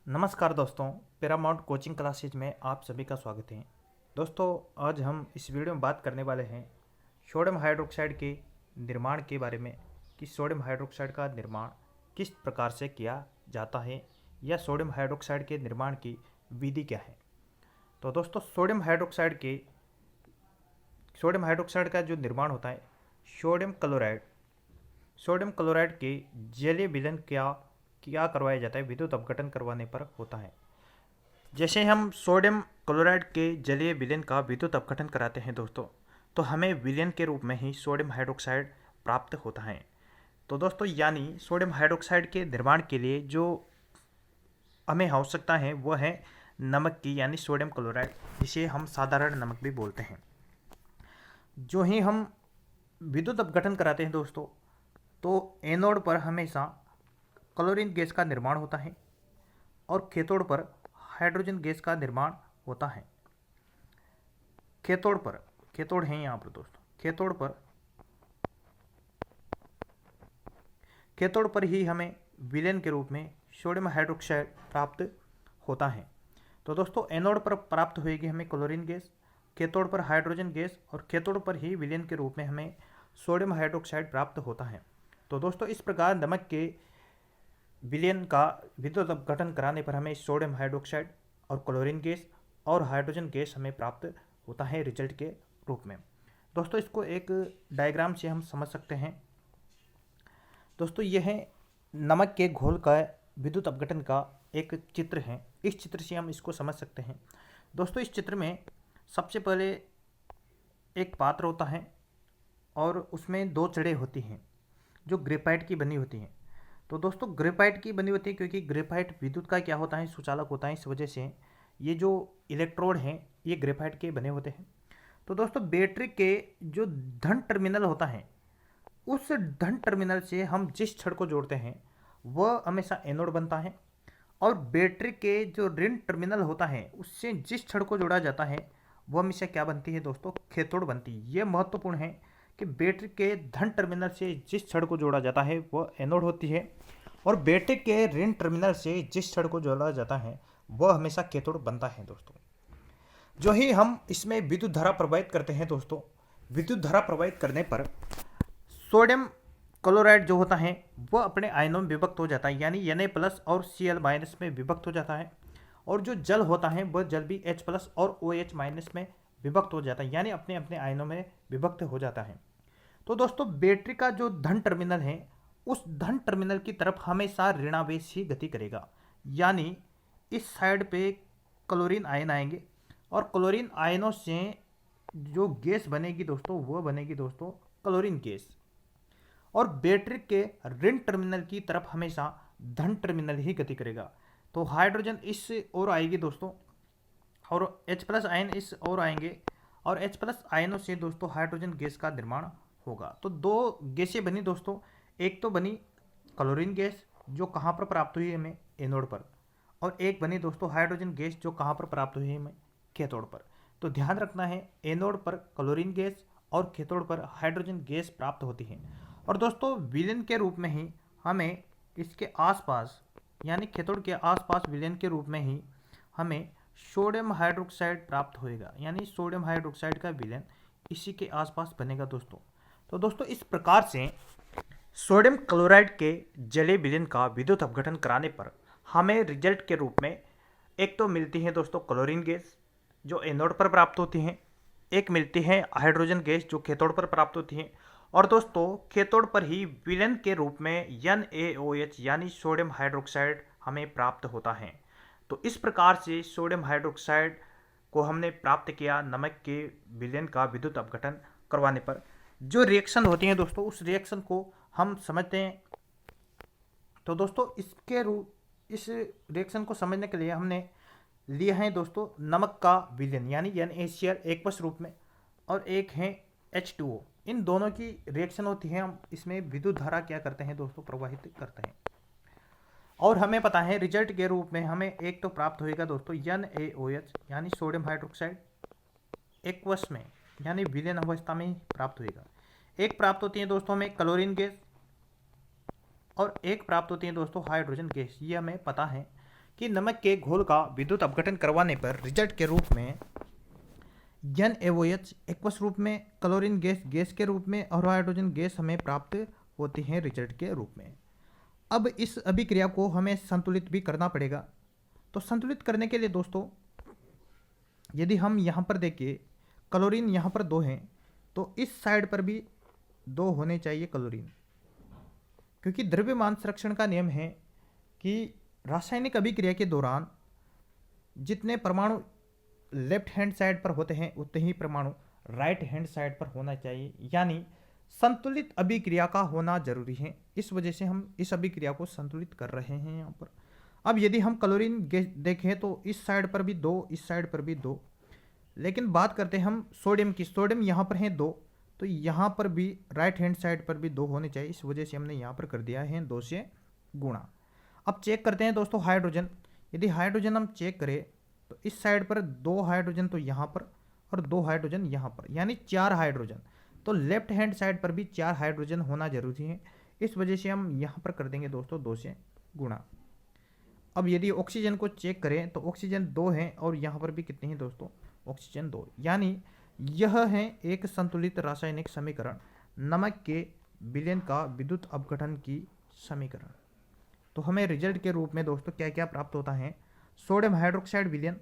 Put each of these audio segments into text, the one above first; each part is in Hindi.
नमस्कार दोस्तों, पैरामाउंट कोचिंग क्लासेज में आप सभी का स्वागत है। दोस्तों, आज हम इस वीडियो में बात करने वाले हैं सोडियम हाइड्रोक्साइड के निर्माण के बारे में कि सोडियम हाइड्रोक्साइड का निर्माण किस प्रकार से किया जाता है या सोडियम हाइड्रोक्साइड के निर्माण की विधि क्या है। तो दोस्तों, सोडियम हाइड्रोक्साइड का जो निर्माण होता है, सोडियम क्लोराइड के जलीय विलयन क्या करवाया जाता है, विद्युत अपघटन करवाने पर होता है। जैसे हम सोडियम क्लोराइड के जलीय विलयन का विद्युत अपघटन कराते हैं दोस्तों, तो हमें विलयन के रूप में ही सोडियम हाइड्रोक्साइड प्राप्त होता है। तो दोस्तों, यानी सोडियम हाइड्रोक्साइड के निर्माण के लिए जो हमें आवश्यकता है वह है नमक की, यानी सोडियम क्लोराइड, जिसे हम साधारण नमक भी बोलते हैं। जो ही हम विद्युत अपघटन कराते हैं दोस्तों, तो एनोड पर हमेशा क्लोरीन गैस का निर्माण होता है और कैथोड पर हाइड्रोजन गैस का निर्माण होता है। कैथोड है यहाँ पर दोस्तों, कैथोड पर ही हमें विलयन के रूप में सोडियम हाइड्रोक्साइड प्राप्त होता है। तो दोस्तों, एनोड पर प्राप्त होएगी हमें क्लोरीन गैस, कैथोड पर हाइड्रोजन गैस और कैथोड पर ही विलयन के रूप में हमें सोडियम हाइड्रोक्साइड प्राप्त होता है। तो दोस्तों, इस प्रकार नमक के विलयन का विद्युत अपघटन कराने पर हमें सोडियम हाइड्रोक्साइड और क्लोरीन गैस और हाइड्रोजन गैस हमें प्राप्त होता है रिजल्ट के रूप में। दोस्तों, इसको एक डायग्राम से हम समझ सकते हैं। दोस्तों, यह है नमक के घोल का विद्युत अपघटन का एक चित्र है। इस चित्र से हम इसको समझ सकते हैं। दोस्तों, इस चित्र में सबसे पहले एक पात्र होता है और उसमें दो चढ़े होती हैं जो ग्रेफाइट की बनी होती हैं। तो दोस्तों, ग्रेफाइट की बनी होती है क्योंकि ग्रेफाइट विद्युत का क्या होता है, सुचालक होता है। इस वजह से ये जो इलेक्ट्रोड हैं ये ग्रेफाइट के बने होते हैं। तो दोस्तों, बैटरी के जो धन टर्मिनल होता है, उस धन टर्मिनल से हम जिस छड़ को जोड़ते हैं वह हमेशा एनोड बनता है, और बैटरी के जो ऋण टर्मिनल होता है उससे जिस छड़ को जोड़ा जाता है वह हमेशा क्या बनती है दोस्तों, कैथोड बनती है। यह महत्वपूर्ण है कि बैटरी के धन टर्मिनल से जिस छड़ को जोड़ा जाता है वह एनोड होती है, और बैटरी के ऋण टर्मिनल से जिस छड़ को जोड़ा जाता है वह हमेशा कैथोड बनता है। दोस्तों, जो ही हम इसमें विद्युत धारा प्रवाहित करते हैं दोस्तों, विद्युत धारा प्रवाहित करने पर सोडियम क्लोराइड जो होता है वह अपने आयनों में विभक्त हो जाता है, यानी Na+ और Cl- में विभक्त हो जाता है, और जो जल होता है वह जल भी H+ और OH- में विभक्त हो जाता है, यानी अपने अपने आयनों में विभक्त हो जाता है। तो दोस्तों, बैटरी का जो धन टर्मिनल है उस धन टर्मिनल की तरफ हमेशा ऋणावेश ही गति करेगा, यानी इस साइड पे क्लोरीन आयन आएंगे और क्लोरीन आयनों से जो गैस बनेगी दोस्तों वह बनेगी दोस्तों क्लोरीन गैस, और बैटरी के ऋण टर्मिनल की तरफ हमेशा धन टर्मिनल ही गति करेगा। तो हाइड्रोजन इस ओर आएगी दोस्तों और H+ आयन इस ओर आएंगे, और H+ आयनों से दोस्तों हाइड्रोजन गैस का निर्माण होगा। तो दो गैसें बनी दोस्तों, एक तो बनी क्लोरीन गैस जो कहाँ पर प्राप्त हुई हमें, एनोड पर, और एक बनी दोस्तों हाइड्रोजन गैस जो कहाँ पर प्राप्त हुई हमें, कैथोड पर। तो ध्यान रखना है, एनोड पर क्लोरीन गैस और कैथोड पर हाइड्रोजन गैस प्राप्त होती है। और दोस्तों, विलयन के रूप में ही हमें इसके आसपास, यानी कैथोड के आसपास विलयन के रूप में ही हमें सोडियम हाइड्रोक्साइड प्राप्त होएगा, यानी सोडियम हाइड्रोक्साइड का विलयन इसी के आसपास बनेगा दोस्तों। तो दोस्तों, इस प्रकार से सोडियम क्लोराइड के जलीय विलयन का विद्युत अपघटन कराने पर हमें रिजल्ट के रूप में एक तो मिलती है दोस्तों क्लोरीन गैस जो एनोड पर प्राप्त होती है, एक मिलती है हाइड्रोजन गैस जो कैथोड पर प्राप्त होती है, और दोस्तों कैथोड पर ही विलयन के रूप में NaOH यानी सोडियम हाइड्रोक्साइड हमें प्राप्त होता है। तो इस प्रकार से सोडियम हाइड्रोक्साइड को हमने प्राप्त किया नमक के विलयन का विद्युत अपघटन करवाने पर। जो रिएक्शन होती है दोस्तों उस रिएक्शन को हम समझते हैं। तो दोस्तों, इस रिएक्शन को समझने के लिए हमने लिया है दोस्तों नमक का विलयन, यानी NaCl एक्वस रूप में, और एक है H2O। इन दोनों की रिएक्शन होती है, हम इसमें विद्युत धारा क्या करते हैं दोस्तों, प्रवाहित करते हैं। और हमें पता है रिजल्ट के रूप में हमें एक तो प्राप्त होएगा दोस्तों NaOH यानी सोडियम हाइड्रोक्साइड एक्वस में, यानी विलयन अवस्था में ही प्राप्त होएगा। एक प्राप्त होती है दोस्तों हमें क्लोरीन गैस, और एक प्राप्त होती है दोस्तों हाइड्रोजन गैस। ये हमें पता है कि नमक के घोल का विद्युत अपघटन करवाने पर रिजल्ट के रूप में NaOH एक्वस रूप में, क्लोरीन गैस गैस के रूप में और हाइड्रोजन गैस हमें प्राप्त होती है रिजल्ट के रूप में। अब इस अभिक्रिया को हमें संतुलित भी करना पड़ेगा। तो संतुलित करने के लिए दोस्तों यदि हम यहाँ पर देखें, क्लोरीन यहाँ पर 2 हैं, तो इस साइड पर भी 2 होने चाहिए क्लोरीन, क्योंकि द्रव्यमान संरक्षण का नियम है कि रासायनिक अभिक्रिया के दौरान जितने परमाणु लेफ्ट हैंड साइड पर होते हैं उतने ही परमाणु राइट हैंड साइड पर होना चाहिए, यानी संतुलित अभिक्रिया का होना जरूरी है। इस वजह से हम इस अभिक्रिया को संतुलित कर रहे हैं यहाँ पर। अब यदि हम क्लोरीन गैस देखें तो इस साइड पर भी 2, इस साइड पर भी 2, लेकिन बात करते हैं हम सोडियम की। सोडियम यहाँ पर है 2, तो यहाँ पर भी राइट हैंड साइड पर भी 2 होने चाहिए। इस वजह से हमने यहाँ पर कर दिया है 2 से गुणा। अब चेक करते हैं दोस्तों हाइड्रोजन। यदि हाइड्रोजन हम चेक करें तो इस साइड पर 2 हाइड्रोजन तो यहाँ पर और 2 हाइड्रोजन यहाँ पर, यानी 4 हाइड्रोजन। तो लेफ्ट हैंड साइड पर भी 4 हाइड्रोजन होना जरूरी है। इस वजह से हम यहाँ पर कर देंगे दोस्तों 2 से गुणा। अब यदि ऑक्सीजन को चेक करें तो ऑक्सीजन 2 है और यहाँ पर भी कितने हैं दोस्तों, ऑक्सीजन 2, यानी यह है एक संतुलित रासायनिक समीकरण, नमक के विलयन का विद्युत अपघटन की समीकरण। तो हमें रिजल्ट के रूप में दोस्तों क्या क्या प्राप्त होता है, सोडियम हाइड्रोक्साइड विलयन,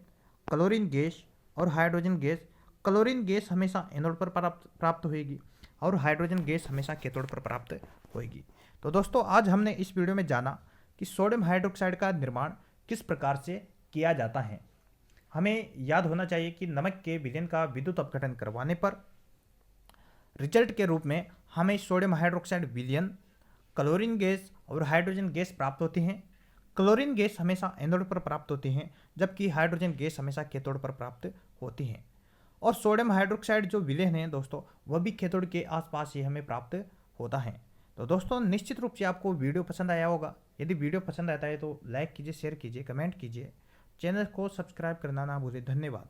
क्लोरीन गैस और हाइड्रोजन गैस। क्लोरीन गैस हमेशा एनोड पर प्राप्त होगी और हाइड्रोजन गैस हमेशा कैथोड पर प्राप्त होगी। तो दोस्तों आज हमने इस वीडियो में जाना कि सोडियम हाइड्रोक्साइड का निर्माण किस प्रकार से किया जाता है। हमें याद होना चाहिए कि नमक के विलयन का विद्युत अपघटन करवाने पर रिजल्ट के रूप में हमें सोडियम हाइड्रोक्साइड विलयन, क्लोरीन गैस और हाइड्रोजन गैस प्राप्त होती हैं। क्लोरीन गैस हमेशा एनोड पर प्राप्त होती हैं, जबकि हाइड्रोजन गैस हमेशा कैथोड पर प्राप्त होती हैं। और सोडियम हाइड्रोक्साइड जो विलयन है दोस्तों, वह भी कैथोड के आसपास ही हमें प्राप्त होता है। तो दोस्तों निश्चित रूप से आपको वीडियो पसंद आया होगा। यदि वीडियो पसंद आता है तो लाइक कीजिए, शेयर कीजिए, कमेंट कीजिए, चैनल को सब्सक्राइब करना ना भूलें। धन्यवाद।